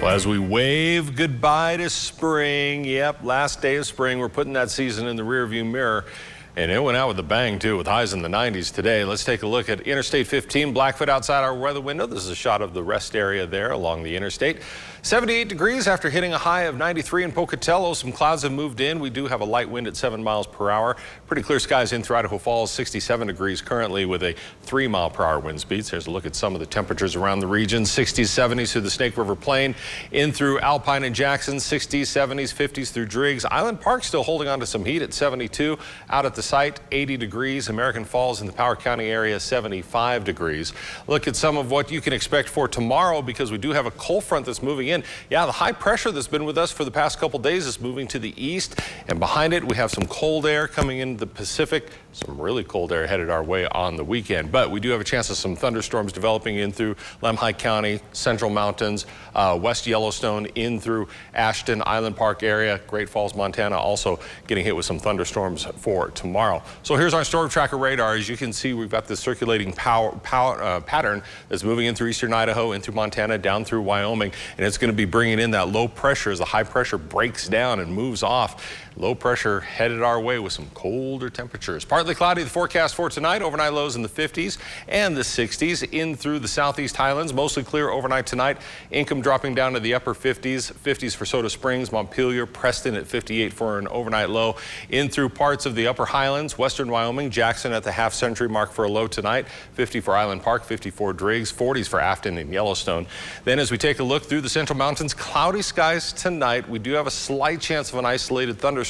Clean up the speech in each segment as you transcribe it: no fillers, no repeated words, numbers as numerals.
Well, as we wave goodbye to spring, yep, last day of spring, we're putting that season in the rearview mirror. And it went out with a bang, too, with highs in the 90s today. Let's take a look at Interstate 15, Blackfoot outside our weather window. This is a shot of the rest area there along the interstate. 78 degrees after hitting a high of 93 in Pocatello. Some clouds have moved in. We do have a light wind at 7 miles per hour. Pretty clear skies in through Idaho Falls, 67 degrees currently with a 3 mile per hour wind speeds. Here's a look at some of the temperatures around the region. 60s, 70s through the Snake River Plain, in through Alpine and Jackson, 60s, 70s, 50s through Driggs. Island Park still holding on to some heat at 72. Out at the site, 80 degrees. American Falls in the Powell County area, 75 degrees. Look at some of what you can expect for tomorrow because we do have a cold front that's moving in. Yeah, the high pressure that's been with us for the past couple days is moving to the east, and behind it we have some cold air coming into the Pacific. Some really cold air headed our way on the weekend, but we do have a chance of some thunderstorms developing in through Lemhi County, Central Mountains, West Yellowstone, in through Ashton, Island Park area, Great Falls, Montana, also getting hit with some thunderstorms for tomorrow. So here's our storm tracker radar. As you can see, we've got this circulating pattern that's moving in through eastern Idaho, in through Montana, down through Wyoming, and it's going to be bringing in that low pressure as the high pressure breaks down and moves off. Low pressure headed our way with some colder temperatures. Partly cloudy, the forecast for tonight. Overnight lows in the 50s and the 60s in through the southeast highlands. Mostly clear overnight tonight. Income dropping down to the upper 50s. 50s for Soda Springs, Montpelier, Preston at 58 for an overnight low. In through parts of the upper highlands, western Wyoming, Jackson at the half-century mark for a low tonight. 50 for Island Park, 54 Driggs, 40s for Afton and Yellowstone. Then as we take a look through the central mountains, cloudy skies tonight. We do have a slight chance of an isolated thunderstorm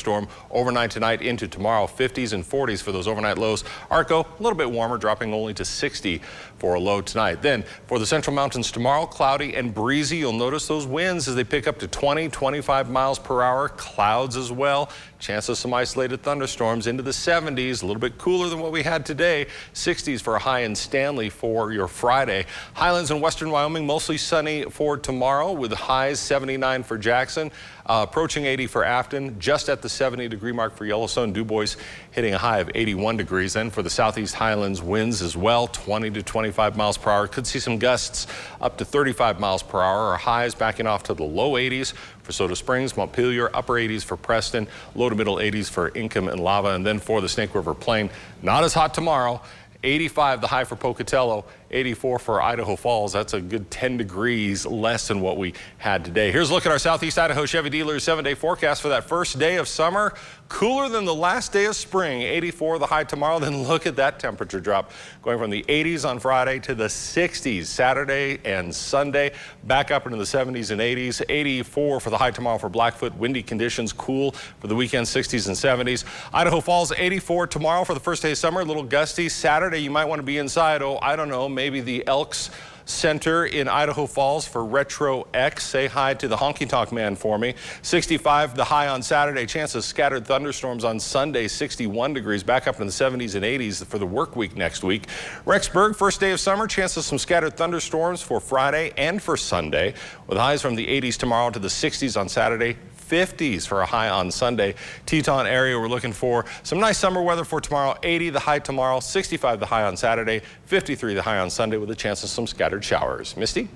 overnight tonight into tomorrow. 50s and 40s for those overnight lows. Arco, a little bit warmer, dropping only to 60 for a low tonight. Then for the central mountains tomorrow, cloudy and breezy. You'll notice those winds as they pick up to 20, 25 miles per hour. Clouds as well. Chance of some isolated thunderstorms into the 70s, a little bit cooler than what we had today. 60s for a high in Stanley for your Friday. Highlands and western Wyoming, mostly sunny for tomorrow with highs 79 for Jackson, approaching 80 for Afton, just at the 70-degree mark for Yellowstone. Du Bois hitting a high of 81 degrees. Then for the southeast highlands, winds as well, 20 to 25 miles per hour. Could see some gusts up to 35 miles per hour. Our highs backing off to the low 80s for Soda Springs, Montpelier, upper 80s for Preston, low to middle 80s for Income and Lava. And then for the Snake River Plain, not as hot tomorrow. 85 the high for Pocatello, 84 for Idaho Falls. That's a good 10 degrees less than what we had today. Here's a look at our Southeast Idaho Chevy dealers 7-day forecast for that first day of summer. Cooler than the last day of spring, 84 the high tomorrow. Then look at that temperature drop, going from the 80s on Friday to the 60s Saturday and Sunday, back up into the 70s and 80s. 84 for the high tomorrow for Blackfoot. Windy conditions, cool for the weekend, 60s and 70s. Idaho Falls, 84 tomorrow for the first day of summer, a little gusty. Saturday, you might want to be inside. Oh, I don't know, maybe the Elks Center in Idaho Falls for Retro X. Say hi to the honky tonk man for me. 65 the high on Saturday. Chance of scattered thunderstorms on Sunday. 61 degrees, back up in the 70s and 80s for the work week next week. Rexburg, first day of summer. Chance of some scattered thunderstorms for Friday and for Sunday, with highs from the 80s tomorrow to the 60s on Saturday. 50s for a high on Sunday. Teton area, we're looking for some nice summer weather for tomorrow. 80 the high tomorrow, 65 the high on Saturday, 53 the high on Sunday with a chance of some scattered showers. Misty?